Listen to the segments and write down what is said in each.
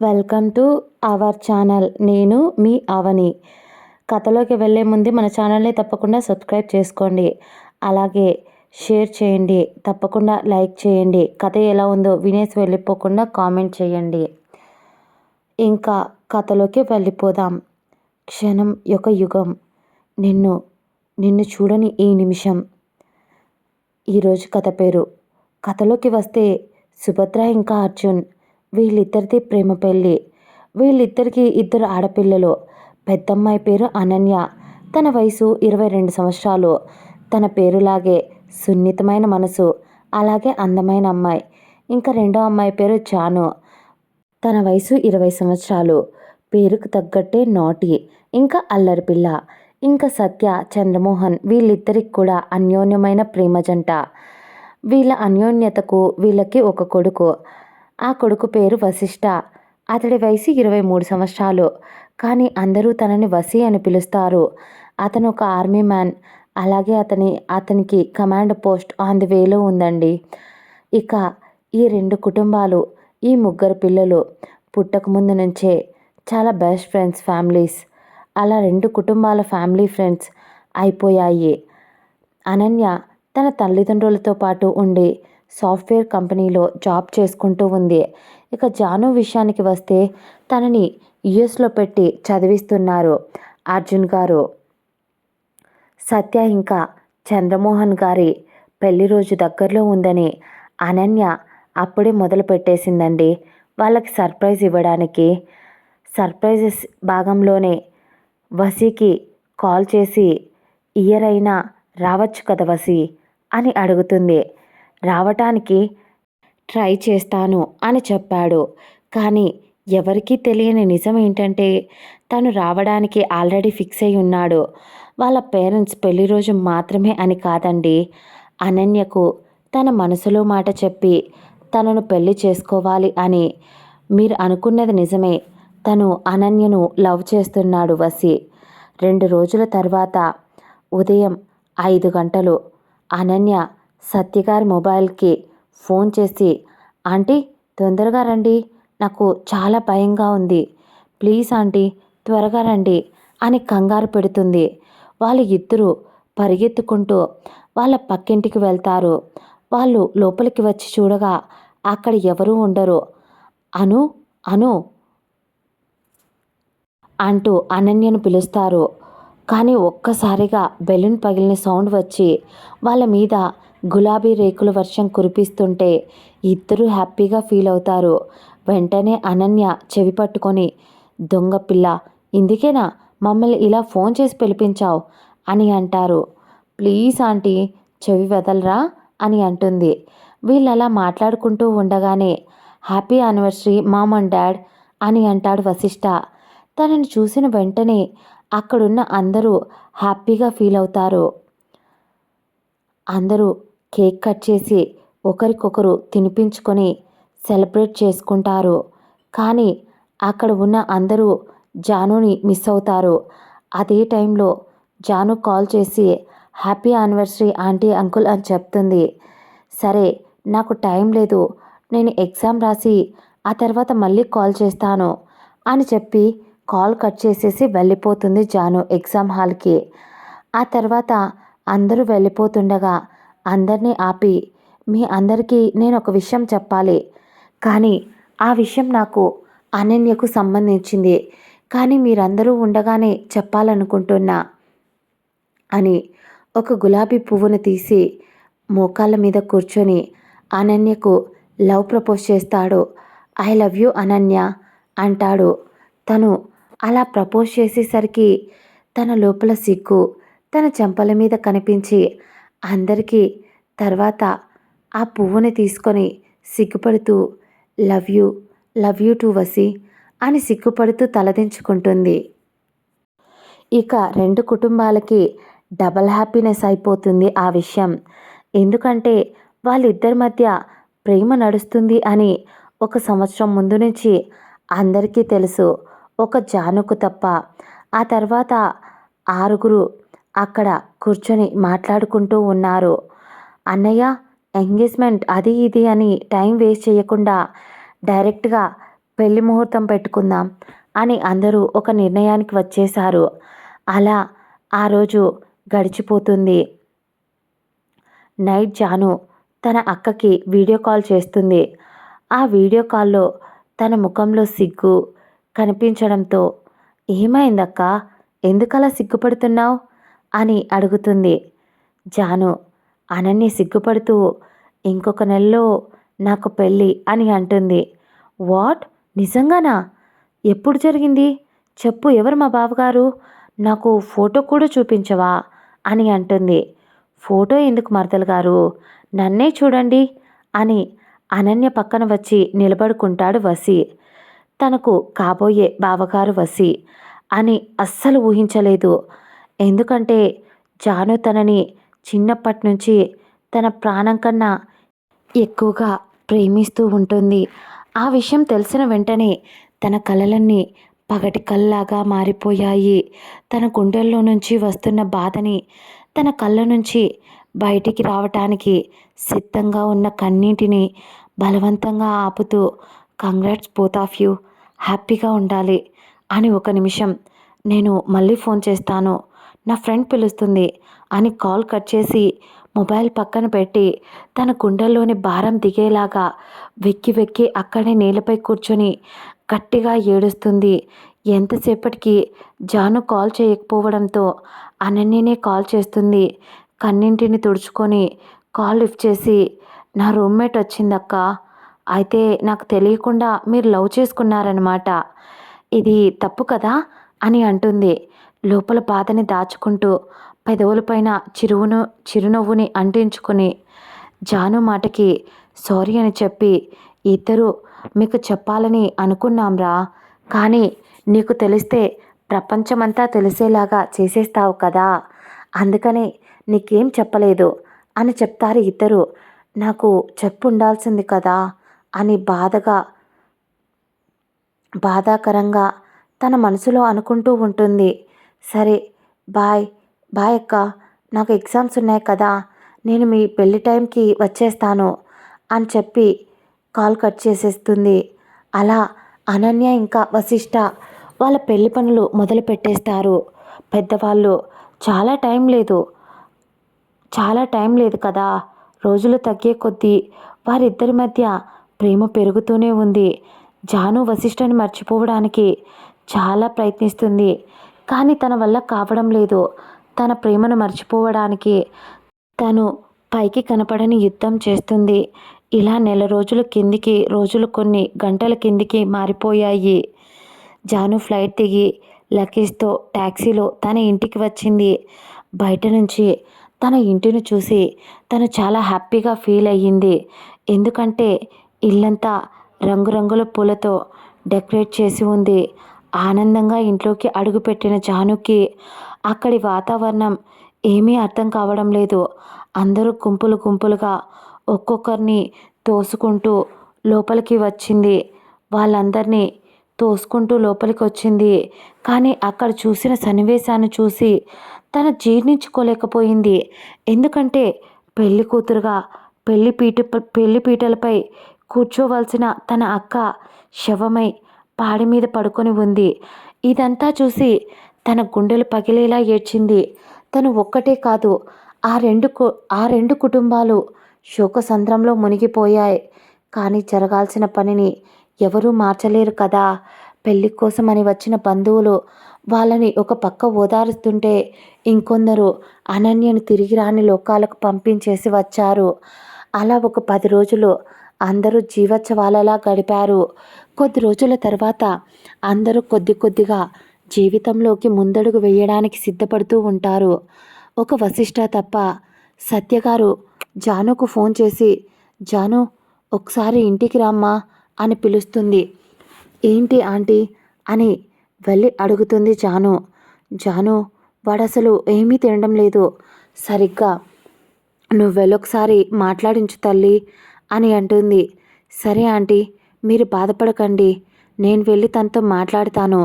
Welcome to our channel. నేను మీ అవని. కథలోకి వెళ్ళే ముందు మన ఛానల్ని తప్పకుండా సబ్స్క్రైబ్ చేసుకోండి, అలాగే షేర్ చేయండి, తప్పకుండా లైక్ చేయండి. కథ ఎలా ఉందో వినేసి వెళ్ళిపోకుండా కామెంట్ చేయండి. ఇంకా కథలోకి వెళ్ళిపోదాం. క్షణం ఒక యుగం. నిన్ను నిన్ను చూడని ఈ నిమిషం. ఈరోజు కథ పేరు. కథలోకి వస్తే సుభద్ర ఇంకా అర్జున్, వీళ్ళిద్దరిది ప్రేమ పెళ్ళి. వీళ్ళిద్దరికి ఇద్దరు ఆడపిల్లలు. పెద్దమ్మాయి పేరు అనన్య. తన వయసు 22 సంవత్సరాలు. తన పేరులాగే సున్నితమైన మనసు, అలాగే అందమైన అమ్మాయి. ఇంకా రెండో అమ్మాయి పేరు జాను. తన వయసు 20 సంవత్సరాలు. పేరుకు తగ్గట్టే నాటి, ఇంకా అల్లరి పిల్ల. ఇంకా సత్య, చంద్రమోహన్, వీళ్ళిద్దరికి కూడా అన్యోన్యమైన ప్రేమ జంట. వీళ్ళ అన్యోన్యతకు వీళ్ళకి ఒక కొడుకు. ఆ కొడుకు పేరు వశిష్ఠ. అతడి వయసు 23 సంవత్సరాలు. కానీ అందరూ తనని వసి అని పిలుస్తారు. అతను ఒక ఆర్మీ మ్యాన్. అలాగే అతనికి కమాండ్ పోస్ట్ ఆన్ ది వేలో ఉందండి. ఇక ఈ రెండు కుటుంబాలు, ఈ ముగ్గురు పిల్లలు పుట్టక ముందు నుంచే చాలా బెస్ట్ ఫ్రెండ్స్ ఫ్యామిలీస్. అలా రెండు కుటుంబాల ఫ్యామిలీ ఫ్రెండ్స్ అయిపోయాయి. అనన్య తన తల్లిదండ్రులతో పాటు ఉండి సాఫ్ట్వేర్ కంపెనీలో జాబ్ చేసుకుంటూ ఉంది. ఇక జాను విషయానికి వస్తే తనని యుఎస్లో పెట్టి చదివిస్తున్నారు అర్జున్ గారు. సత్య ఇంకా చంద్రమోహన్ గారి పెళ్లి రోజు దగ్గరలో ఉందని అనన్య అప్పుడే మొదలు పెట్టేసిందండి వాళ్ళకి సర్ప్రైజ్ ఇవ్వడానికి. సర్ప్రైజెస్ భాగంలోనే వసీకి కాల్ చేసి, ఇయర్ అయినా రావచ్చు కదా వసీ అని అడుగుతుంది. రావటానికి ట్రై చేస్తాను అని చెప్పాడు. కానీ ఎవరికీ తెలియని నిజం ఏంటంటే తను రావడానికి ఆల్రెడీ ఫిక్స్ అయి ఉన్నాడు. వాళ్ళ పేరెంట్స్ పెళ్లి రోజు మాత్రమే అని కాదండి, అనన్యకు తన మనసులో మాట చెప్పి తనను పెళ్లి చేసుకోవాలి అని. మీరు అనుకున్నది నిజమే, తను అనన్యను లవ్ చేస్తున్నాడు వసి. 2 రోజుల తర్వాత ఉదయం 5 గంటలు అనన్య సత్యగారి మొబైల్కి ఫోన్ చేసి, ఆంటీ తొందరగా రండి, నాకు చాలా భయంగా ఉంది, ప్లీజ్ ఆంటీ త్వరగా రండి అని కంగారు పెడుతుంది. వాళ్ళు ఇద్దరు పరిగెత్తుకుంటూ వాళ్ళ పక్కింటికి వెళ్తారు. వాళ్ళు లోపలికి వచ్చి చూడగా అక్కడ ఎవరూ ఉండరు. అను అను అంటూ అనన్యను పిలుస్తారు. కానీ ఒక్కసారిగా బెలూన్ పగిలిన సౌండ్ వచ్చి వాళ్ళ మీద గులాబీ రేకుల వర్షం కురిపిస్తుంటే ఇద్దరూ హ్యాపీగా ఫీల్ అవుతారు. వెంటనే అనన్య చెవి పట్టుకొని, దొంగ పిల్ల, ఇందుకేనా మమ్మల్ని ఇలా ఫోన్ చేసి పిలిపించావు అని అంటారు. ప్లీజ్ ఆంటీ చెవి వదలరా అని అంటుంది. వీళ్ళు అలా మాట్లాడుకుంటూ ఉండగానే happy anniversary mom and dad అని అంటాడు వశిష్ఠ. తనని చూసిన వెంటనే అక్కడున్న అందరూ హ్యాపీగా ఫీల్ అవుతారు. అందరూ కేక్ కట్ చేసి ఒకరికొకరు తినిపించుకొని సెలబ్రేట్ చేసుకుంటారు. కానీ అక్కడ ఉన్న అందరూ జానుని మిస్ అవుతారు. అదే టైంలో జాను కాల్ చేసి హ్యాపీ యానివర్సరీ ఆంటీ అంకుల్ అని చెప్తుంది. సరే నాకు టైం లేదు, నేను ఎగ్జామ్ రాసి ఆ తర్వాత మళ్ళీ కాల్ చేస్తాను అని చెప్పి కాల్ కట్ చేసేసి వెళ్ళిపోతుంది జాను ఎగ్జామ్ హాల్కి. ఆ తర్వాత అందరూ వెళ్ళిపోతుండగా అందరినీ ఆపి, మీ అందరికీ నేను ఒక విషయం చెప్పాలి, కానీ ఆ విషయం నాకు అనన్యకు సంబంధించింది, కానీ మీరందరూ ఉండగానే చెప్పాలనుకుంటున్నా అని ఒక గులాబీ పువ్వును తీసి మోకాళ్ళ మీద కూర్చొని అనన్యకు లవ్ ప్రపోజ్ చేస్తాడు. ఐ లవ్ యూ అనన్య అంటాడు. తను అలా ప్రపోజ్ చేసేసరికి తన లోపల సిగ్గు తన చెంపల మీద కనిపించి అందరికీ తర్వాత ఆ పువ్వుని తీసుకొని సిగ్గుపడుతూ లవ్ యూ టు వసి అని సిగ్గుపడుతూ తలదించుకుంటుంది. ఇక రెండు కుటుంబాలకి డబల్ హ్యాపీనెస్ అయిపోతుంది ఆ విషయం. ఎందుకంటే వాళ్ళిద్దరి మధ్య ప్రేమ నడుస్తుంది అని 1 సంవత్సరం ముందు నుంచి అందరికీ తెలుసు, ఒక జానుకు తప్ప. ఆ తర్వాత 6 అక్కడ కూర్చొని మాట్లాడుకుంటూ ఉన్నారు. అన్నయ్య ఎంగేజ్మెంట్ అది ఇది అని టైం వేస్ట్ చేయకుండా డైరెక్ట్గా పెళ్లి ముహూర్తం పెట్టుకుందాం అని అందరూ ఒక నిర్ణయానికి వచ్చేశారు. అలా ఆ రోజు గడిచిపోతుంది. నైట్ జాను తన అక్కకి వీడియో కాల్ చేస్తుంది. ఆ వీడియో కాల్లో తన ముఖంలో సిగ్గు కనిపించడంతో, ఏమైందక్క, ఎందుకలా సిగ్గుపడుతున్నావు అని అడుగుతుంది. జాను అనన్య సిగ్గుపడుతూ, ఇంకొక నెలలో నాకు పెళ్ళి అని అంటుంది. వాట్, నిజంగానా? ఎప్పుడు జరిగింది చెప్పు, ఎవరు మా బావగారు, నాకు ఫోటో కూడా చూపించవా అని అంటుంది. ఫోటో ఎందుకు మరదలు గారు, నన్నే చూడండి అని అనన్య పక్కన వచ్చి నిలబడుకుంటాడు వసి. తనకు కాబోయే బావగారు వసి అని అస్సలు ఊహించలేదు. ఎందుకంటే జాను తనని చిన్నప్పటి నుంచి తన ప్రాణం కన్నా ఎక్కువగా ప్రేమిస్తూ ఉంటుంది. ఆ విషయం తెలిసిన వెంటనే తన కలలన్నీ పగటి కళ్ళలాగా మారిపోయాయి. తన గుండెల్లో నుంచి వస్తున్న బాధని తన కళ్ళ నుంచి బయటికి రావటానికి సిద్ధంగా ఉన్న కన్నీటిని బలవంతంగా ఆపుతూ, కంగ్రాట్స్ బోత్ ఆఫ్ యూ, హ్యాపీగా ఉండాలి అని ఒక నిమిషం, నేను మళ్ళీ ఫోన్ చేస్తాను, నా ఫ్రెండ్ పిలుస్తుంది అని కాల్ కట్ చేసి మొబైల్ పక్కన పెట్టి తన గుండెల్లోని భారం దిగేలాగా వెక్కి వెక్కి అక్కడే నేలపై కూర్చొని గట్టిగా ఏడుస్తుంది. ఎంతసేపటికి జాను కాల్ చేయకపోవడంతో అనన్యనే కాల్ చేస్తుంది. కన్నింటిని తుడుచుకొని కాల్ లిఫ్ట్ చేసి, నా రూమ్మేట్ వచ్చిందక్క, అయితే నాకు తెలియకుండా మీరు లవ్ చేసుకున్నారనమాట, ఇది తప్పు కదా అని అంటుంది. లోపల బాధని దాచుకుంటూ పెదవులపైన చిరునవ్వుని అంటించుకొని, జాను మాటకి సారీ అని చెప్పి, ఇద్దరు మీకు చెప్పాలని అనుకున్నాంరా, కానీ నీకు తెలిస్తే ప్రపంచమంతా తెలిసేలాగా చేసేస్తావు కదా, అందుకని నీకేం చెప్పలేదు అని చెప్తారు ఇద్దరు. నాకు చెప్పుండాల్సింది కదా అని బాధాకరంగా తన మనసులో అనుకుంటూ ఉంటుంది. సరే, బాయ్ బాయ్ అక్క, నాకు ఎగ్జామ్స్ ఉన్నాయి కదా, నేను మీ పెళ్లి టైంకి వచ్చేస్తాను అని చెప్పి కాల్ కట్ చేసేస్తుంది. అలా అనన్య ఇంకా వశిష్ఠ వాళ్ళ పెళ్లి పనులు మొదలు పెట్టేస్తారు. పెద్దవాళ్ళు చాలా టైం లేదు కదా, రోజులు తగ్గే కొద్దీ వారిద్దరి మధ్య ప్రేమ పెరుగుతూనే ఉంది. జాను వశిష్ఠని మర్చిపోవడానికి చాలా ప్రయత్నిస్తుంది, కానీ తన వల్ల కావడం లేదు. తన ప్రేమను మర్చిపోవడానికి తను పైకి కనపడని యుద్ధం చేస్తుంది. ఇలా నెల రోజులు కిందికి, రోజులు కొన్ని గంటల కిందికి మారిపోయాయి. జాను ఫ్లైట్ దిగి లగేజ్తో ట్యాక్సీలో తన ఇంటికి వచ్చింది. బయట నుంచి తన ఇంటిని చూసి తను చాలా హ్యాపీగా ఫీల్ అయ్యింది. ఎందుకంటే ఇల్లంతా రంగురంగుల పూలతో డెకరేట్ చేసి ఉంది. ఆనందంగా ఇంట్లోకి అడుగుపెట్టిన జానుకి అక్కడి వాతావరణం ఏమీ అర్థం కావడం లేదు. అందరూ గుంపులు గుంపులుగా ఒక్కొక్కరిని తోసుకుంటూ లోపలికి వచ్చింది. వాళ్ళందరినీ తోసుకుంటూ లోపలికి వచ్చింది. కానీ అక్కడ చూసిన సన్నివేశాన్ని చూసి తను జీర్ణించుకోలేకపోయింది. ఎందుకంటే పెళ్లి కూతురుగా పెళ్లిపీటలపై కూర్చోవలసిన తన అక్క శవమై పాడి మీద పడుకొని ఉంది. ఇదంతా చూసి తన గుండెలు పగిలేలా ఏడ్చింది. తను ఒక్కటే కాదు, ఆ రెండు కుటుంబాలు శోకసంద్రంలో మునిగిపోయాయి. కానీ జరగాల్సిన పనిని ఎవరూ మార్చలేరు కదా. పెళ్లి కోసమని వచ్చిన బంధువులు వాళ్ళని ఒక పక్క ఓదారుస్తుంటే, ఇంకొందరు అనన్యను తిరిగి రాని లోకాలకు పంపించేసి వచ్చారు. అలా ఒక 10 రోజులు అందరూ జీవోత్సవాలలా గడిపారు. కొద్ది రోజుల తర్వాత అందరూ కొద్ది కొద్దిగా జీవితంలోకి ముందడుగు వేయడానికి సిద్ధపడుతూ ఉంటారు. ఒక వశిష్ఠ తప్ప. సత్యగారు జానుకు ఫోన్ చేసి, జాను ఒకసారి ఇంటికి రామ్మా అని పిలుస్తుంది. ఏంటి ఆంటీ అని వెళ్ళి అడుగుతుంది జాను. జాను, వాడసలు ఏమీ తినడం లేదు, సరిగ్గా నువ్వు వెళ్ళొకసారి మాట్లాడించు తల్లి అని అంటుంది. సరే ఆంటీ, మీరు బాధపడకండి, నేను వెళ్ళి తనతో మాట్లాడతాను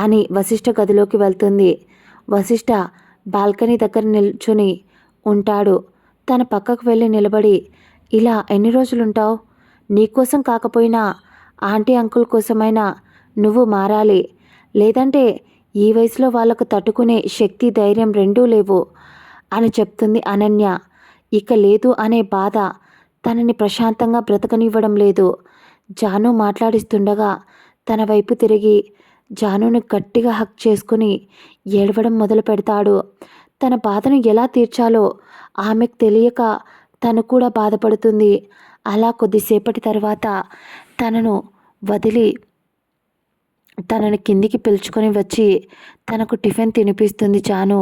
అని వశిష్ఠ గదిలోకి వెళ్తుంది. వశిష్ఠ బాల్కనీ దగ్గర నిల్చుని ఉంటాడు. తన పక్కకు వెళ్ళి నిలబడి, ఇలా ఎన్ని రోజులుంటావు? నీకోసం కాకపోయినా ఆంటీ అంకుల్ కోసమైనా నువ్వు మారాలి, లేదంటే ఈ వయసులో వాళ్ళకు తట్టుకునే శక్తి ధైర్యం రెండూ లేవు అని చెప్తుంది అనన్య. ఇక లేదు అనే బాధ తనని ప్రశాంతంగా బ్రతకనివ్వడం లేదు. జాను మాట్లాడిస్తుండగా తన వైపు తిరిగి జానుని గట్టిగా హక్ చేసుకుని ఏడవడం మొదలు పెడతాడు. తన బాధను ఎలా తీర్చాలో ఆమెకు తెలియక తను కూడా బాధపడుతుంది. అలా కొద్దిసేపటి తర్వాత తనను వదిలి తనని కిందికి పిలుచుకొని వచ్చి తనకు టిఫిన్ తినిపిస్తుంది జాను.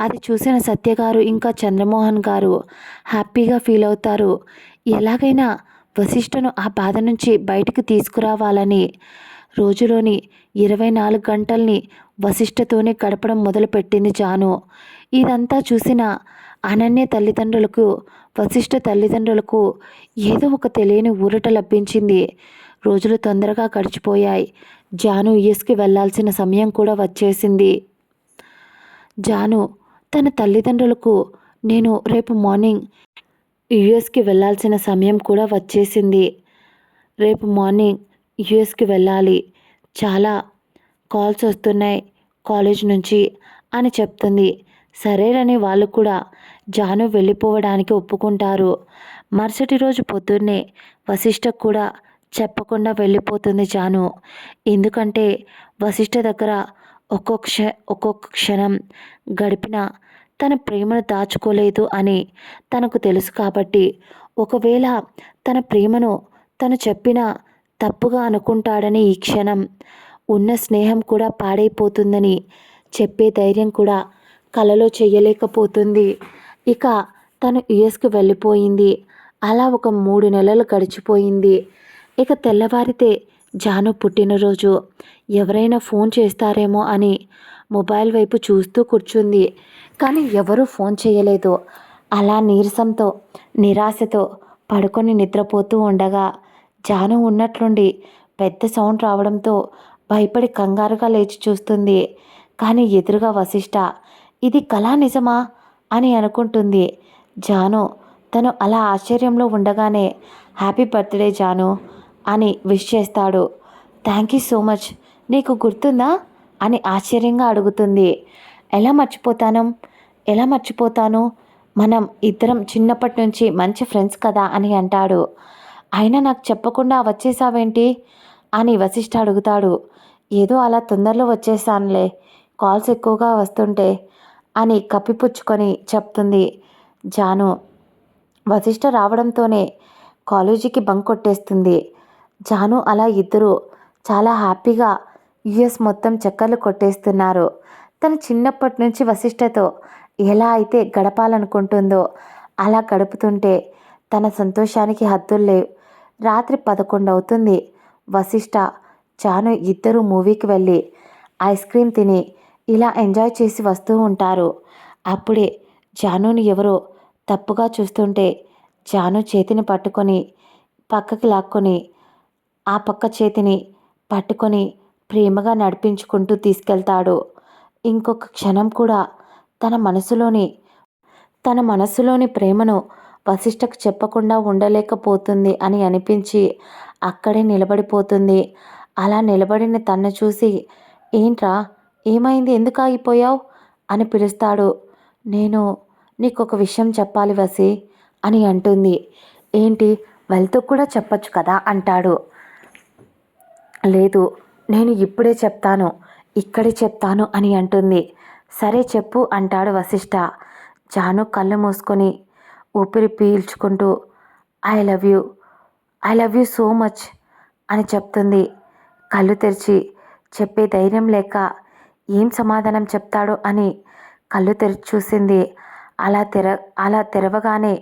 అది చూసిన సత్యగారు ఇంకా చంద్రమోహన్ గారు హ్యాపీగా ఫీల్ అవుతారు. ఎలాగైనా వశిష్ఠను ఆ బాధ నుంచి బయటకు తీసుకురావాలని రోజులోని 24 గంటల్ని వశిష్ఠతోనే గడపడం మొదలుపెట్టింది జాను. ఇదంతా చూసిన అనన్య తల్లిదండ్రులకు, వశిష్ఠ తల్లిదండ్రులకు ఏదో ఒక తెలియని ఊరట లభించింది. రోజులు తొందరగా గడిచిపోయాయి. జాను యుఎస్కి వెళ్లాల్సిన సమయం కూడా వచ్చేసింది. జాను తన తల్లిదండ్రులకు నేను రేపు మార్నింగ్ యుఎస్కి వెళ్ళాల్సిన సమయం కూడా వచ్చేసింది. రేపు మార్నింగ్ యుఎస్కి వెళ్ళాలి, చాలా కాల్స్ వస్తున్నాయి కాలేజ్ నుంచి అని చెప్తుంది. సరేనని వాళ్ళు కూడా జాను వెళ్ళిపోవడానికి ఒప్పుకుంటారు. మరుసటి రోజు పొద్దున్నే వశిష్ఠకు కూడా చెప్పకుండా వెళ్ళిపోతుంది జాను. ఎందుకంటే వశిష్ఠ దగ్గర ఒక్కొక్క క్షణం గడిపిన తన ప్రేమను దాచుకోలేదు అని తనకు తెలుసు. కాబట్టి ఒకవేళ తన ప్రేమను తను చెప్పినా తప్పుగా అనుకుంటాడని ఈ క్షణం ఉన్న స్నేహం కూడా పాడైపోతుందని చెప్పే ధైర్యం కూడా కలలో చెయ్యలేకపోతుంది. ఇక తను యుఎస్కి వెళ్ళిపోయింది. అలా ఒక 3 నెలలు గడిచిపోయింది. ఇక తెల్లవారితే జాను పుట్టినరోజు. ఎవరైనా ఫోన్ చేస్తారేమో అని మొబైల్ వైపు చూస్తూ కూర్చుంది. కానీ ఎవరూ ఫోన్ చేయలేదు. అలా నీరసంతో నిరాశతో పడుకొని నిద్రపోతూ ఉండగా జాను ఉన్నట్లుండి పెద్ద సౌండ్ రావడంతో భయపడి కంగారుగా లేచి చూస్తుంది. కానీ ఎదురుగా వశిష్ఠ. ఇది కళా నిజమా అని అనుకుంటుంది జాను. తను అలా ఆశ్చర్యంలో ఉండగానే హ్యాపీ బర్త్డే జాను అని విష్ చేస్తాడు. థ్యాంక్ యూ సో మచ్, నీకు గుర్తుందా అని ఆశ్చర్యంగా అడుగుతుంది. ఎలా మర్చిపోతాను, మనం ఇద్దరం చిన్నప్పటి నుంచి మంచి ఫ్రెండ్స్ కదా అని అంటాడు. అయినా నాకు చెప్పకుండా వచ్చేసావేంటి అని వశిష్ఠ అడుగుతాడు. ఏదో అలా తొందరలో వచ్చేసానులే, కాల్స్ ఎక్కువగా వస్తుంటే అని కప్పిపుచ్చుకొని చెప్తుంది జాను. వశిష్ఠ రావడంతోనే కాలేజీకి బంక్ కొట్టేస్తుంది జాను. అలా ఇద్దరు చాలా హ్యాపీగా యుఎస్ మొత్తం చక్కర్లు కొట్టేస్తున్నారు. తను చిన్నప్పటి నుంచి వశిష్ఠతో ఎలా అయితే గడపాలనుకుంటుందో అలా గడుపుతుంటే తన సంతోషానికి హద్దులు లేవు. రాత్రి 11 అవుతుంది. వశిష్ఠ జాను ఇద్దరు మూవీకి వెళ్ళి ఐస్ క్రీమ్ తిని ఇలా ఎంజాయ్ చేసి వస్తూ ఉంటారు. అప్పుడే జానుని ఎవరో తప్పుగా చూస్తుంటే జాను చేతిని పట్టుకొని పక్కకి లాక్కొని ఆ పక్క చేతిని పట్టుకొని ప్రేమగా నడిపించుకుంటూ తీసుకెళ్తాడు. ఇంకొక క్షణం కూడా తన మనసులోని ప్రేమను వశిష్ఠకు చెప్పకుండా ఉండలేకపోతుంది అని అనిపించి అక్కడే నిలబడిపోతుంది. అలా నిలబడిన తన్ను చూసి ఏంట్రా, ఏమైంది, ఎందుకు ఆగిపోయావు అని పిలుస్తాడు. నేను నీకొక విషయం చెప్పాలి వసి అని అంటుంది. ఏంటి, వెళ్తూ కూడా చెప్పొచ్చు కదా అంటాడు. లేదు, నేను ఇప్పుడే చెప్తాను, ఇక్కడే చెప్తాను అని అంటుంది. సరే చెప్పు అంటాడు వశిష్ఠ. జాను కళ్ళు మూసుకొని ఊపిరి పీల్చుకుంటూ I love you so much అని చెప్తుంది. కళ్ళు తెరిచి చెప్పే ధైర్యం లేక ఏం సమాధానం చెప్తాడో అని కళ్ళు తెరిచి చూసింది. అలా తెరవగానే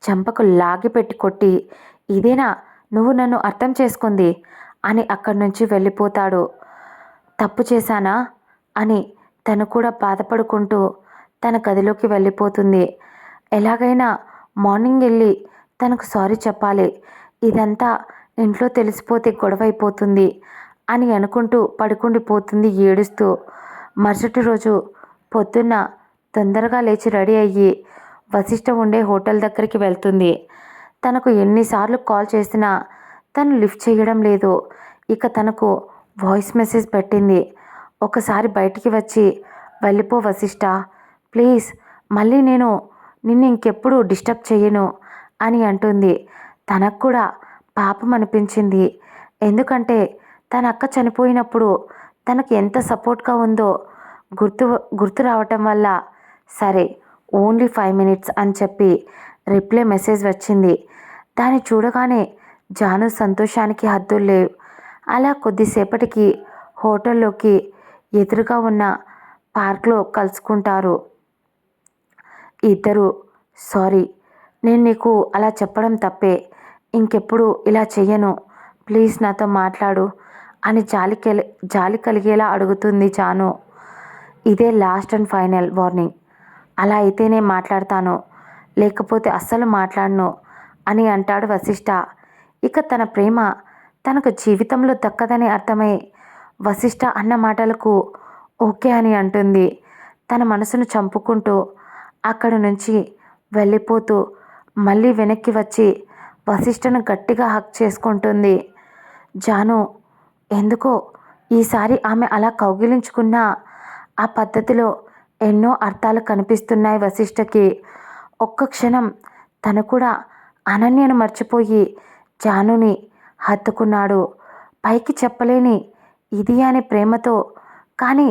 చెంపకు లాగిపెట్టి కొట్టి ఇదేనా నువ్వు నన్ను అర్థం చేసుకుంది అని అక్కడి నుంచి వెళ్ళిపోతాడు. తప్పు చేశానా అని తను కూడా బాధపడుకుంటూ తన గదిలోకి వెళ్ళిపోతుంది. ఎలాగైనా మార్నింగ్ వెళ్ళి తనకు సారీ చెప్పాలి, ఇదంతా ఇంట్లో తెలిసిపోతే గొడవ అయిపోతుంది అని అనుకుంటూ పడుకుండిపోతుంది ఏడుస్తూ. మరుసటి రోజు పొద్దున్న తొందరగా లేచి రెడీ అయ్యి వశిష్ఠ ఉండే హోటల్ దగ్గరికి వెళ్తుంది. తనకు ఎన్నిసార్లు కాల్ చేసినా తను లిఫ్ట్ చేయడం లేదు. ఇక తనకు వాయిస్ మెసేజ్ పెట్టింది. ఒకసారి బయటికి వచ్చి వెళ్ళిపో వశిష్ట, ప్లీజ్, మళ్ళీ నేను నిన్ను ఇంకెప్పుడు డిస్టర్బ్ చేయను అని అంటుంది. తనకు కూడా పాపం అనిపించింది. ఎందుకంటే తన అక్క చనిపోయినప్పుడు తనకు ఎంత సపోర్ట్గా ఉందో గుర్తు గుర్తు రావటం వల్ల సరే ఓన్లీ 5 మినిట్స్ అని చెప్పి రిప్లై మెసేజ్ వచ్చింది. దాన్ని చూడగానే జాను సంతోషానికి హద్దులు లేవు. అలా కొద్దిసేపటికి హోటల్లోకి ఎదురుగా ఉన్న పార్క్లో కలుసుకుంటారు ఇద్దరు. సారీ, నేను నీకు అలా చెప్పడం తప్పే, ఇంకెప్పుడు ఇలా చెయ్యను, ప్లీజ్ నాతో మాట్లాడు అని జాలి కలిగేలా అడుగుతుంది జాను. ఇదే లాస్ట్ అండ్ ఫైనల్ వార్నింగ్, అలా అయితేనే మాట్లాడతాను, లేకపోతే అస్సలు మాట్లాడను అని అంటాడు వశిష్ఠ. ఇక తన ప్రేమ తనకు జీవితంలో దక్కదని అర్థమై వశిష్ఠ అన్న మాటలకు ఓకే అని అంటుంది. తన మనసును చంపుకుంటూ అక్కడి నుంచి వెళ్ళిపోతూ మళ్ళీ వెనక్కి వచ్చి వశిష్ఠను గట్టిగా హక్ చేసుకుంటుంది. జాను ఎందుకో ఈసారి ఆమె అలా కౌగిలించుకున్న ఆ పద్ధతిలో ఎన్నో అర్థాలు కనిపిస్తున్నాయి వశిష్ఠకి. ఒక్క క్షణం తను కూడా అనన్యను మర్చిపోయి జానుని హత్తుకున్నాడు. పైకి చెప్పలేని ఇది అనే ప్రేమతో, కానీ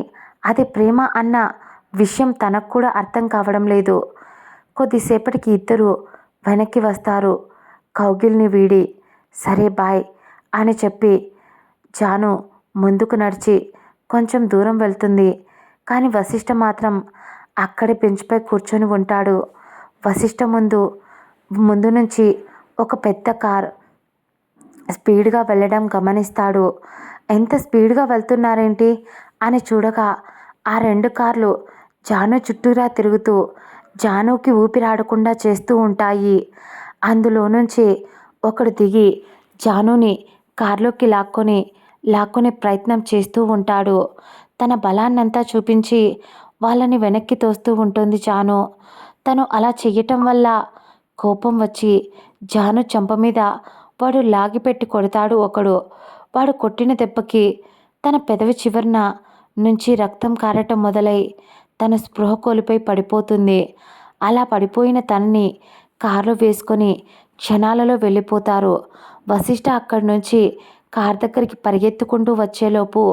అది ప్రేమ అన్న విషయం తనకు కూడా అర్థం కావడం లేదు. కొద్దిసేపటికి ఇద్దరు వెనక్కి వస్తారు కౌగిల్ని వీడి. సరే బాయ్ అని చెప్పి జాను ముందుకు నడిచి కొంచెం దూరం వెళ్తుంది. కానీ వశిష్ఠ మాత్రం అక్కడే బెంచ్పై కూర్చొని ఉంటాడు. వశిష్ఠ ముందు నుంచి ఒక పెద్ద కార్ స్పీడ్గా వెళ్ళడం గమనిస్తాడు. ఎంత స్పీడ్గా వెళ్తున్నారేంటి అని చూడగా ఆ 2 కార్లు జాను చుట్టూరా తిరుగుతూ జానుకి ఊపిరాడకుండా చేస్తూ ఉంటాయి. అందులో నుంచి ఒకడు దిగి జానుని కార్లోకి లాక్కునే ప్రయత్నం చేస్తూ ఉంటాడు. తన బలాన్నంతా చూపించి వాళ్ళని వెనక్కి తోస్తూ ఉంటుంది జాను. తను అలా చెయ్యటం వల్ల కోపం వచ్చి జాను చెంప మీద వాడు లాగిపెట్టి కొడతాడు ఒకడు. వాడు కొట్టిన దెబ్బకి తన పెదవి చివరన నుంచి రక్తం కారటం మొదలై తన స్పృహ కోల్పోయి పడిపోతుంది. అలా పడిపోయిన తనని కారులో వేసుకొని క్షణాలలో వెళ్ళిపోతారు. వశిష్ఠ అక్కడి నుంచి కార్ దగ్గరికి పరిగెత్తుకుంటూ వచ్చేలోపు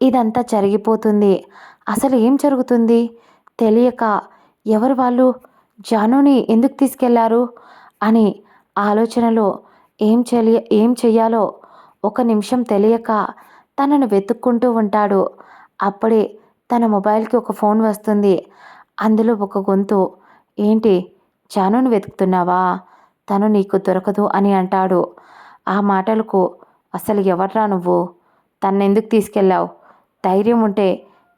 ఇదంతా జరిగిపోతుంది. అసలు ఏం జరుగుతుంది తెలియక ఎవరు వాళ్ళు, జానుని ఎందుకు తీసుకెళ్లారు అని ఆలోచనలో ఏం చెయ్యాలో ఒక నిమిషం తెలియక తనను వెతుక్కుంటూ ఉంటాడు. అప్పుడే తన మొబైల్కి ఒక ఫోన్ వస్తుంది. అందులో ఒక గొంతు, ఏంటి జానుని వెతుకుతున్నావా, తను నీకు దొరకదు అని అంటాడు. ఆ మాటలకు అసలు ఎవర్రా నువ్వు, తన్నెందుకు తీసుకెళ్ళావు, ధైర్యం ఉంటే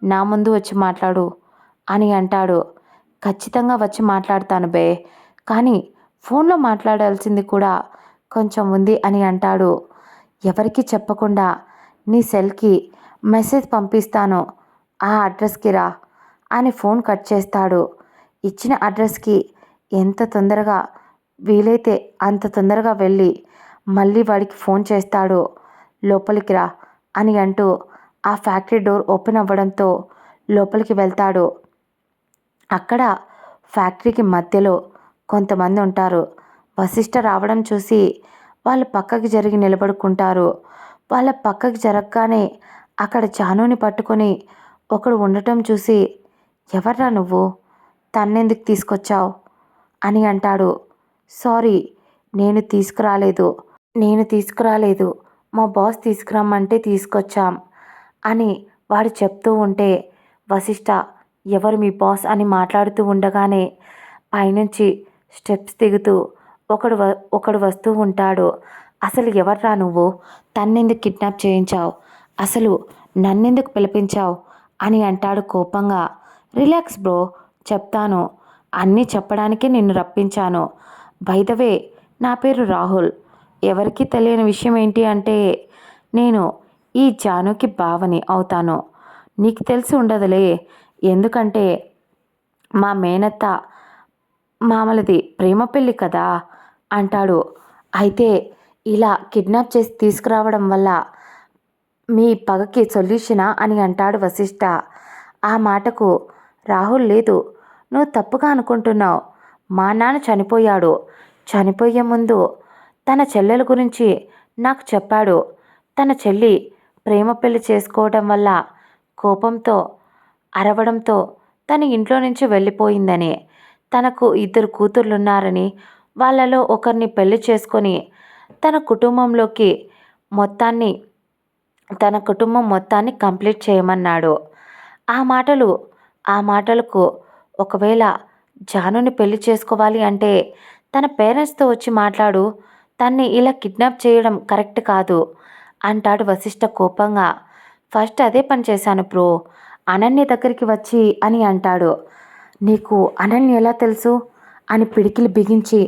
నా ముందు వచ్చి మాట్లాడు అని అంటాడు. ఖచ్చితంగా వచ్చి మాట్లాడతాను బే, కానీ ఫోన్లో మాట్లాడాల్సింది కూడా కొంచెం ఉంది అని అంటాడు. ఎవరికి చెప్పకుండా నీ సెల్కి మెసేజ్ పంపిస్తాను, ఆ అడ్రస్కి రా అని ఫోన్ కట్ చేస్తాడు. ఇచ్చిన అడ్రస్కి ఎంత తొందరగా వీలైతే అంత తొందరగా వెళ్ళి మళ్ళీ వాడికి ఫోన్ చేస్తాడు. లోపలికి రా అని అంటూ ఆ ఫ్యాక్టరీ డోర్ ఓపెన్ అవ్వడంతో లోపలికి వెళ్తాడు. అక్కడ ఫ్యాక్టరీకి మధ్యలో కొంతమంది ఉంటారు. వశిష్ఠ రావడం చూసి వాళ్ళు పక్కకి జరిగి నిలబడుకుంటారు. వాళ్ళ పక్కకి జరగగానే అక్కడ జానుని పట్టుకొని ఒకడు ఉండటం చూసి, ఎవర్రా నువ్వు, తన్నెందుకు తీసుకొచ్చావు అని అంటాడు. సారీ, నేను తీసుకురాలేదు, మా బాస్ తీసుకురమ్మంటే తీసుకొచ్చాం అని వాడు చెప్తూ ఉంటే వశిష్ఠ ఎవరు మీ బాస్ అని మాట్లాడుతూ ఉండగానే పైనుంచి స్టెప్స్ దిగుతూ ఒకడు వస్తూ ఉంటాడు. అసలు ఎవర్రా నువ్వు, తన్నెందుకు కిడ్నాప్ చేయించావు, అసలు నన్నెందుకు పిలిపించావు అని అంటాడు కోపంగా. రిలాక్స్ బ్రో, చెప్తాను, అన్నీ చెప్పడానికే నిన్ను రప్పించాను. బై ద వే, నా పేరు రాహుల్. ఎవరికీ తెలియని విషయం ఏంటి అంటే నేను ఈ జానుకి బావని అవుతాను. నీకు తెలిసి ఉండదులే, ఎందుకంటే మా మేనత్త మామలది ప్రేమ పెళ్ళి కదా అంటాడు. అయితే ఇలా కిడ్నాప్ చేసి తీసుకురావడం వల్ల మీ పగకి సొల్యూషనా అని అంటాడు వశిష్ఠ. ఆ మాటకు రాహుల్, లేదు, నువ్వు తప్పుగా అనుకుంటున్నావు. మా నాన్న చనిపోయాడు. చనిపోయే ముందు తన చెల్లెల గురించి నాకు చెప్పాడు. తన చెల్లి ప్రేమ పెళ్లి చేసుకోవడం వల్ల కోపంతో అరవడంతో తన ఇంట్లో నుంచి వెళ్ళిపోయిందని, తనకు 2 కూతుర్లున్నారని, వాళ్ళలో ఒకరిని పెళ్లి చేసుకొని తన కుటుంబంలోకి మొత్తాన్ని తన కుటుంబం మొత్తాన్ని కంప్లీట్ చేయమన్నాడు. ఆ మాటలు ఆ మాటలకు ఒకవేళ జానుని పెళ్లి చేసుకోవాలి అంటే తన పేరెంట్స్తో వచ్చి మాట్లాడు, తన్ని ఇలా కిడ్నాప్ చేయడం కరెక్ట్ కాదు అంటాడు వశిష్ఠ కోపంగా. ఫస్ట్ అదే పని చేశాను బ్రో, అనన్య దగ్గరికి వచ్చి అని అంటాడు. నీకు అనన్య ఎలా తెలుసు అని పిడికిలి బిగించి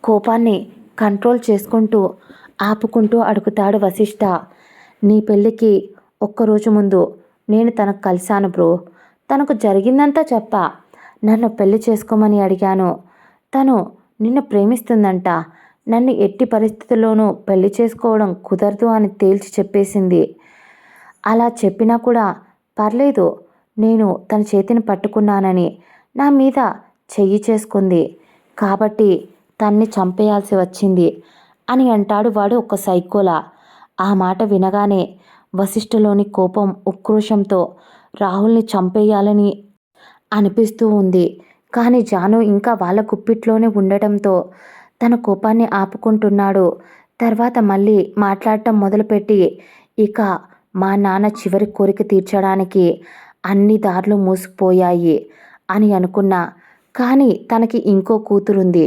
కోపాన్ని కంట్రోల్ చేసుకుంటూ ఆపుకుంటూ అడుగుతాడు వశిష్ఠ. నీ పెళ్ళికి ఒక్కరోజు ముందు నేను తనకు కలిశాను బ్రో. తనకు జరిగిందంతా చెప్పా. నన్ను పెళ్లి చేసుకోమని అడిగాను. తను నిన్ను ప్రేమిస్తుందంట. నన్ను ఎట్టి పరిస్థితుల్లోనూ పెళ్లి చేసుకోవడం కుదరదు అని తేల్చి చెప్పేసింది. అలా చెప్పినా కూడా పర్లేదు, నేను తన చేతిని పట్టుకున్నానని నా మీద చెయ్యి చేసుకుంది కాబట్టి తన్ని చంపేయాల్సి వచ్చింది అని అంటాడు వాడు ఒక సైకోలా. ఆ మాట వినగానే వశిష్ఠలోని కోపం ఉక్రోషంతో రాహుల్ని చంపేయాలని అనిపిస్తూ ఉంది. కానీ జాను ఇంకా వాళ్ళ గుప్పిట్లోనే ఉండటంతో తన కోపాన్ని ఆపుకుంటున్నాడు. తర్వాత మళ్ళీ మాట్లాడటం మొదలుపెట్టి, ఇక మా నాన్న చివరి కోరిక తీర్చడానికి అన్ని దారులు మూసుకుపోయాయి అని అనుకున్నా. కానీ తనకి ఇంకో కూతురుంది.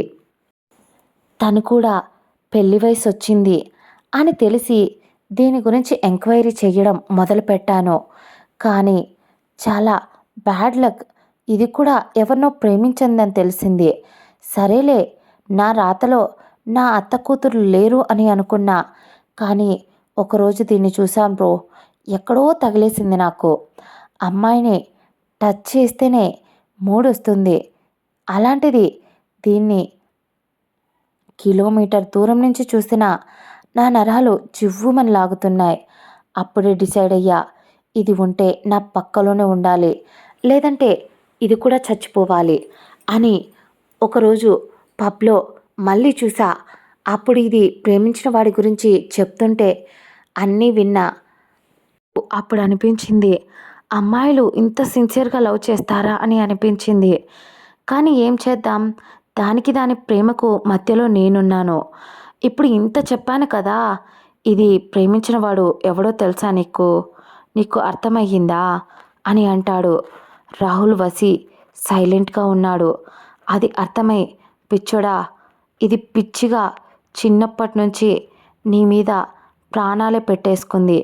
తను కూడా పెళ్లి వయసు వచ్చింది అని తెలిసి దీని గురించి ఎంక్వైరీ చేయడం మొదలుపెట్టాను. కానీ చాలా బ్యాడ్ లక్, ఇది కూడా ఎవరినో ప్రేమించిందని తెలిసింది. సరేలే, నా రాతలో నా అత్త కూతురు లేరు అని అనుకున్నా. కానీ ఒకరోజు దీన్ని చూశాం బ్రో, ఎక్కడో తగిలేసింది నాకు. అమ్మాయిని టచ్ చేస్తేనే మూడొస్తుంది. అలాంటిది దీన్ని కిలోమీటర్ దూరం నుంచి చూసినా నా నరాలు జివ్వుమని లాగుతున్నాయి. అప్పుడే డిసైడ్ అయ్యా, ఇది ఉంటే నా పక్కలోనే ఉండాలి, లేదంటే ఇది కూడా చచ్చిపోవాలి అని. ఒకరోజు పబ్లో మళ్ళీ చూసా. అప్పుడు ఇది ప్రేమించిన వాడి గురించి చెప్తుంటే అన్నీ విన్నా. అప్పుడు అనిపించింది, అమ్మాయిలు ఇంత సిన్సియర్గా లవ్ చేస్తారా అని అనిపించింది. కానీ ఏం చేద్దాం, దానికి దాని ప్రేమకు మధ్యలో నేనున్నాను. ఇప్పుడు ఇంత చెప్పాను కదా, ఇది ప్రేమించిన వాడు ఎవడో తెలుసా నీకు? నీకు అర్థమయ్యిందా అని అంటాడు. రాహుల్ వసి సైలెంట్గా ఉన్నాడు. అది అర్థమై, పిచ్చోడా, ఇది పిచ్చిగా చిన్నప్పటి నుంచి నీ మీద ప్రాణాలే పెట్టేసుకుంది.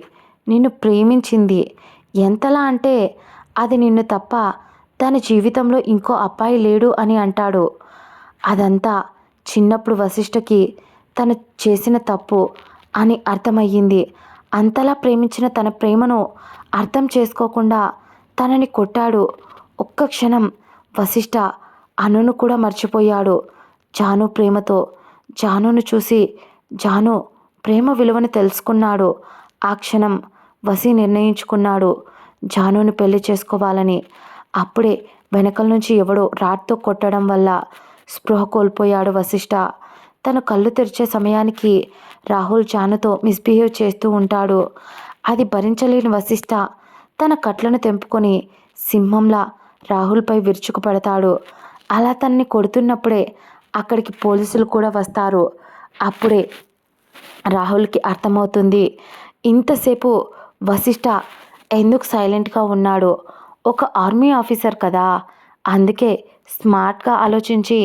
నిన్ను ప్రేమించింది ఎంతలా అంటే అది నిన్ను తప్ప తన జీవితంలో ఇంకో అబ్బాయి లేడు అని అంటాడు. అదంతా చిన్నప్పుడు వశిష్ఠకి తను చేసిన తప్పు అని అర్థమయ్యింది. అంతలా ప్రేమించిన తన ప్రేమను అర్థం చేసుకోకుండా తనని కొట్టాడు. ఒక్క క్షణం వశిష్ఠ అనును కూడా మర్చిపోయాడు. జాను ప్రేమతో జానును చూసి జాను ప్రేమ విలువను తెలుసుకున్నాడు. ఆ క్షణం వసి నిర్ణయించుకున్నాడు జానుని పెళ్లి చేసుకోవాలని. అప్పుడే వెనకల నుంచి ఎవడో రాడ్తో కొట్టడం వల్ల స్పృహ కోల్పోయాడు వశిష్ఠ. తను కళ్ళు తెరిచే సమయానికి రాహుల్ జానుతో మిస్బిహేవ్ చేస్తూ ఉంటాడు. అది భరించలేని వశిష్ఠ తన కట్లను తెంపుకొని సింహంలా రాహుల్పై విరుచుకుపడతాడు. అలా తనని కొడుతున్నప్పుడే అక్కడికి పోలీసులు కూడా వస్తారు. అప్పుడే రాహుల్కి అర్థమవుతుంది ఇంతసేపు వశిష్ఠ ఎందుకు సైలెంట్గా ఉన్నాడో. ఒక ఆర్మీ ఆఫీసర్ కదా, అందుకే స్మార్ట్గా ఆలోచించి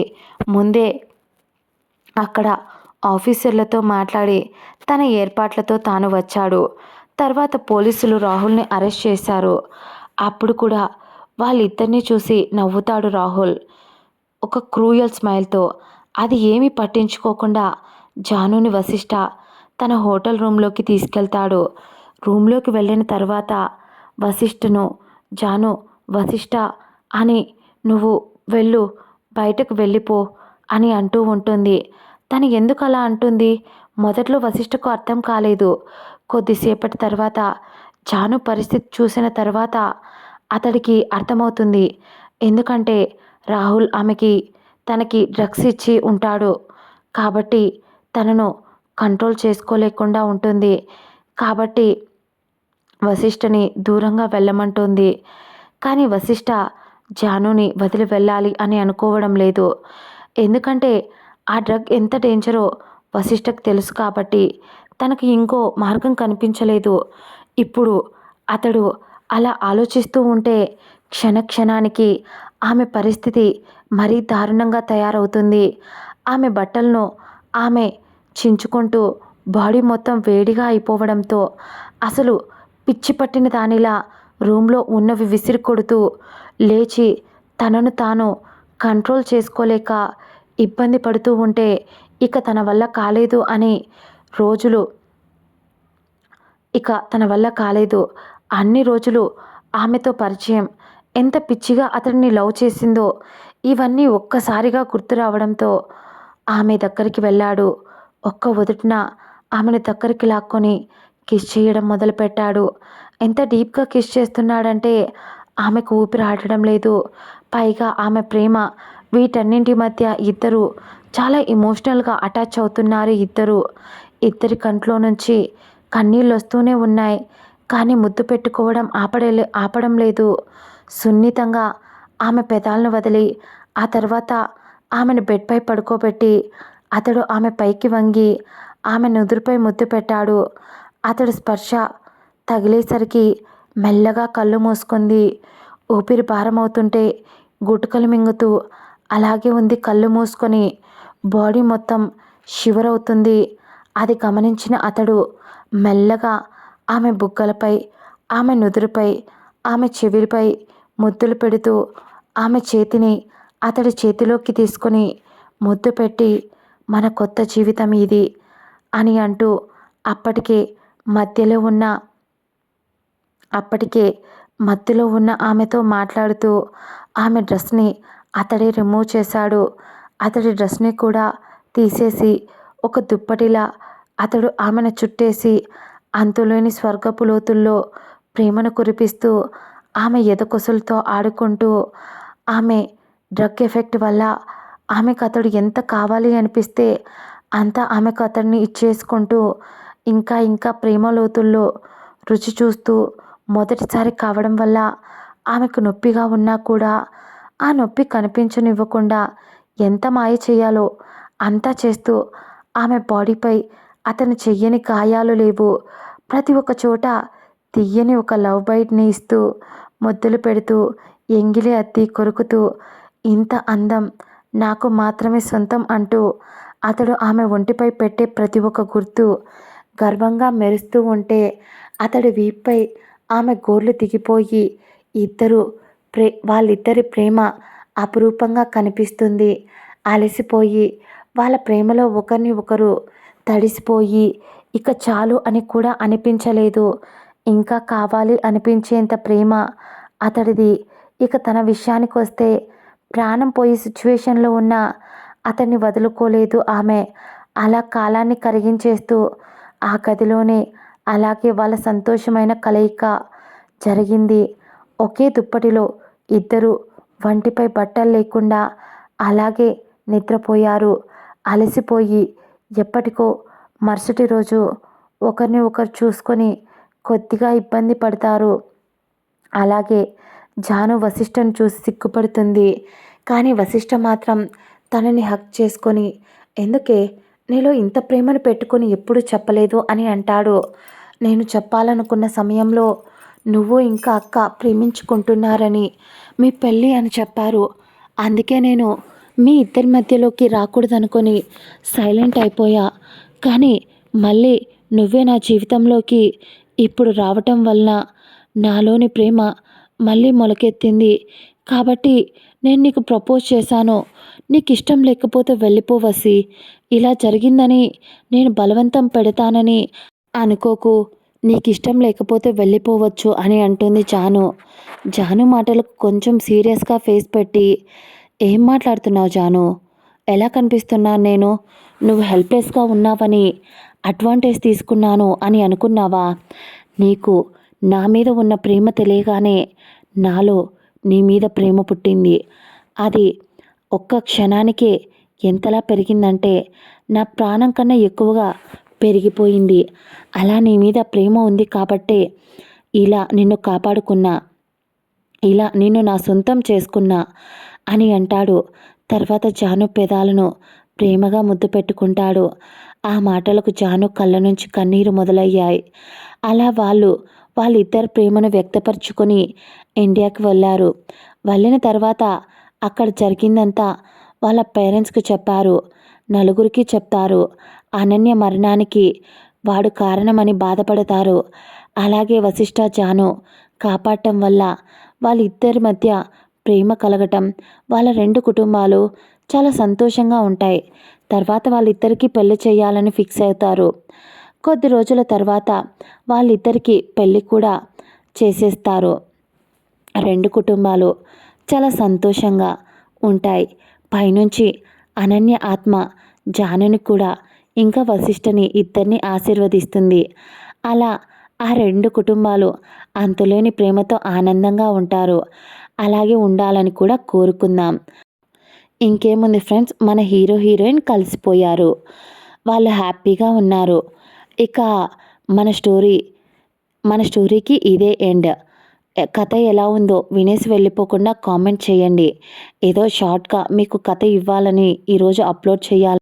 ముందే అక్కడ ఆఫీసర్లతో మాట్లాడి తన ఏర్పాట్లతో తాను వచ్చాడు. తర్వాత పోలీసులు రాహుల్ని అరెస్ట్ చేశారు. అప్పుడు కూడా వాళ్ళిద్దరినీ చూసి నవ్వుతాడు రాహుల్ ఒక క్రూయల్ స్మైల్తో. అది ఏమీ పట్టించుకోకుండా జానుని వశిష్ఠ తన హోటల్ రూమ్లోకి తీసుకెళ్తాడు. రూమ్లోకి వెళ్ళిన తర్వాత వశిష్ఠను జాను, వశిష్ఠ అని నువ్వు వెళ్ళు, బయటకు వెళ్ళిపో అని అంటూ ఉంటుంది. తను ఎందుకు అలా అంటుంది? మొదట్లో వశిష్ఠకు అర్థం కాలేదు. కొద్దిసేపటి తర్వాత జాను పరిస్థితి చూసిన తర్వాత అతడికి అర్థమవుతుంది. ఎందుకంటే రాహుల్ తనకి డ్రగ్స్ ఇచ్చి ఉంటాడు. కాబట్టి తనను కంట్రోల్ చేసుకోలేకుండా ఉంటుంది. కాబట్టి వశిష్ఠని దూరంగా వెళ్ళమంటుంది. కానీ వశిష్ఠ జానుని వదిలి వెళ్ళాలి అని అనుకోవడం లేదు. ఎందుకంటే ఆ డ్రగ్ ఎంత డేంజరో వశిష్ఠకు తెలుసు కాబట్టి తనకి ఇంకో మార్గం కనిపించలేదు. ఇప్పుడు అతడు అలా ఆలోచిస్తూ ఉంటే క్షణక్షణానికి ఆమె పరిస్థితి మరీ దారుణంగా తయారవుతుంది. ఆమె బట్టలను ఆమె చించుకుంటూ బాడీ మొత్తం వేడిగా అయిపోవడంతో అసలు పిచ్చి పట్టిన దానిలా రూమ్లో ఉన్నవి విసిరి కొడుతూ లేచి తనను తాను కంట్రోల్ చేసుకోలేక ఇబ్బంది పడుతూ ఉంటే ఇక తన వల్ల కాలేదు అని రోజులు తన వల్ల కాలేదు. అన్ని రోజులు ఆమెతో పరిచయం, ఎంత పిచ్చిగా అతడిని లవ్ చేసిందో ఇవన్నీ ఒక్కసారిగా గుర్తు రావడంతో ఆమె దగ్గరికి వెళ్ళాడు. ఒక్క ఉదుటిన ఆమెను దగ్గరికి లాక్కొని కిస్ చేయడం మొదలుపెట్టాడు. ఎంత డీప్గా కిస్ చేస్తున్నాడంటే ఆమెకు ఊపిరి ఆడడం లేదు. పైగా ఆమె ప్రేమ, వీటన్నింటి మధ్య ఇద్దరు చాలా ఎమోషనల్గా అటాచ్ అవుతున్నారు. ఇద్దరి కంట్లో నుంచి కన్నీళ్ళు వస్తూనే ఉన్నాయి. కానీ ముద్దు పెట్టుకోవడం ఆపడం లేదు. సున్నితంగా ఆమె పెదాలను వదిలి ఆ తర్వాత ఆమెను బెడ్పై పడుకోబెట్టి అతడు ఆమె పైకి వంగి ఆమె నుదురుపై ముద్దు పెట్టాడు. అతడు స్పర్శ తగిలేసరికి మెల్లగా కళ్ళు మూసుకుంది. ఊపిరి భారమవుతుంటే గుటకలు మింగుతూ అలాగే ఉంది కళ్ళు మూసుకొని. బాడీ మొత్తం షివర్ అవుతుంది. అది గమనించిన అతడు మెల్లగా ఆమె బుగ్గలపై, ఆమె నుదురుపై, ఆమె చెవిపై ముద్దులు పెడుతూ ఆమె చేతిని అతడి చేతిలోకి తీసుకొని ముద్దు పెట్టి మన కొత్త జీవితం ఇది అని అంటూ అప్పటికే మత్తులో ఉన్న ఆమెతో మాట్లాడుతూ ఆమె డ్రెస్ని అతడే రిమూవ్ చేశాడు. అతడి డ్రెస్ని కూడా తీసేసి ఒక దుప్పటిలా అతడు ఆమెను చుట్టేసి అంతులేని స్వర్గపు లోతుల్లో ప్రేమను కురిపిస్తూ ఆమె ఎదకొసలతో ఆడుకుంటూ ఆమె డ్రగ్ ఎఫెక్ట్ వల్ల ఆమెకు అతడు ఎంత కావాలి అనిపిస్తే అంతా ఆమెకు అతడిని ఇచ్చేసుకుంటూ ఇంకా ఇంకా ప్రేమ లోతుల్లో రుచి చూస్తూ మొదటిసారి కావడం వల్ల ఆమెకు నొప్పిగా ఉన్నా కూడా ఆ నొప్పి కనిపించనివ్వకుండా ఎంత మాయ చేయాలో అంతా చేస్తూ ఆమె బాడీపై అతను చెయ్యని గాయాలు లేవు. ప్రతి ఒక్క చోట తీయని ఒక లవ్ బైట్ని ఇస్తూ ముద్దులు పెడుతూ ఎంగిలి అద్ది కొరుకుతూ ఇంత అందం నాకు మాత్రమే సొంతం అంటూ అతడు ఆమె ఒంటిపై పెట్టే ప్రతి ఒక్క గుర్తు గర్వంగా మెరుస్తూ ఉంటే అతడి వీపుపై ఆమె గోర్లు దిగిపోయి వాళ్ళిద్దరి ప్రేమ అపురూపంగా కనిపిస్తుంది. అలసిపోయి వాళ్ళ ప్రేమలో ఒకరిని ఒకరు తడిసిపోయి ఇక చాలు అని కూడా అనిపించలేదు. ఇంకా కావాలి అనిపించేంత ప్రేమ అతడిది. ఇక తన విషయానికి వస్తే ప్రాణం పోయే సిచ్యువేషన్లో ఉన్న అతన్ని వదులుకోలేదు ఆమె. అలా కాలాన్ని కరిగించేస్తూ ఆ గదిలోనే అలాగే వాళ్ళ సంతోషమైన కలయిక జరిగింది. ఒకే దుప్పటిలో ఇద్దరు వంటిపై బట్టలు లేకుండా అలాగే నిద్రపోయారు. అలసిపోయి ఎప్పటికో మరుసటి రోజు ఒకరిని ఒకరు చూసుకొని కొద్దిగా ఇబ్బంది పడతారు. అలాగే జాను వశిష్ఠను చూసి సిగ్గుపడుతుంది. కానీ వశిష్ఠ మాత్రం తనని హక్ చేసుకొని ఎందుకే నీలో ఇంత ప్రేమను పెట్టుకొని ఎప్పుడు చెప్పలేదు అని అంటాడు. నేను చెప్పాలనుకున్న సమయంలో నువ్వు ఇంకా అక్క ప్రేమించుకుంటున్నారని, మీ పెళ్ళి అని చెప్పారు. అందుకే నేను మీ ఇద్దరి మధ్యలోకి రాకూడదనుకొని సైలెంట్ అయిపోయా. కానీ మళ్ళీ నువ్వే నా జీవితంలోకి ఇప్పుడు రావటం వలన నాలోని ప్రేమ మళ్ళీ మొలకెత్తింది. కాబట్టి నేను నీకు ప్రపోజ్ చేశాను. నీకు ఇష్టం లేకపోతే వెళ్ళిపోవసి. ఇలా జరిగిందని నేను బలవంతం పెడతానని అనుకోకు. నీకు ఇష్టం లేకపోతే వెళ్ళిపోవచ్చు అని అంటుంది జాను. జాను మాటలకు కొంచెం సీరియస్గా ఫేస్ పెట్టి ఏం మాట్లాడుతున్నావు జాను? ఎలా కనిపిస్తున్నాను నేను? నువ్వు హెల్ప్లెస్గా ఉన్నావని అడ్వాంటేజ్ తీసుకున్నాను అని అనుకున్నావా? నీకు నా మీద ఉన్న ప్రేమ తెలియగానే నాలో నీ మీద ప్రేమ పుట్టింది. అది ఒక్క క్షణానికే ఎంతలా పెరిగిందంటే నా ప్రాణం కన్నా ఎక్కువగా పెరిగిపోయింది. అలా నీ మీద ప్రేమ ఉంది కాబట్టే ఇలా నిన్ను కాపాడుకున్నా, ఇలా నిన్ను నా సొంతం చేసుకున్నా అని అంటాడు. తర్వాత జాను పెదాలను ప్రేమగా ముద్దు పెట్టుకుంటాడు. ఆ మాటలకు జాను కళ్ళ నుంచి కన్నీరు మొదలయ్యాయి. అలా వాళ్ళిద్దరి ప్రేమను వ్యక్తపరుచుకొని ఇండియాకి వెళ్ళారు. వెళ్ళిన తర్వాత అక్కడ జరిగిందంతా వాళ్ళ పేరెంట్స్కి చెప్పారు. నలుగురికి చెప్తారు. అనన్య మరణానికి వాడు కారణమని బాధపడతారు. అలాగే వశిష్ఠ జాను కాపాడటం వల్ల వాళ్ళిద్దరి మధ్య ప్రేమ కలగటం, వాళ్ళ 2 కుటుంబాలు చాలా సంతోషంగా ఉంటాయి. తర్వాత వాళ్ళిద్దరికీ పెళ్లి చేయాలని ఫిక్స్ అవుతారు. కొద్ది రోజుల తర్వాత వాళ్ళిద్దరికీ పెళ్ళి కూడా చేసేస్తారు. 2 కుటుంబాలు చాలా సంతోషంగా ఉంటాయి. పైనుంచి అనన్య ఆత్మ జానుని కూడా ఇంకా వశిష్ఠని ఇద్దరిని ఆశీర్వదిస్తుంది. అలా ఆ 2 కుటుంబాలు అంతులేని ప్రేమతో ఆనందంగా ఉంటారు. అలాగే ఉండాలని కూడా కోరుకుందాం. ఇంకేముంది ఫ్రెండ్స్, మన హీరో హీరోయిన్ కలిసిపోయారు. వాళ్ళు హ్యాపీగా ఉన్నారు. ఇక మన స్టోరీకి ఇదే ఎండ్. కథ ఎలా ఉందో వినేసి వెళ్ళిపోకుండా కామెంట్ చేయండి. ఏదో షార్ట్గా మీకు కథ ఇవ్వాలని ఈరోజు అప్లోడ్ చేయాలి.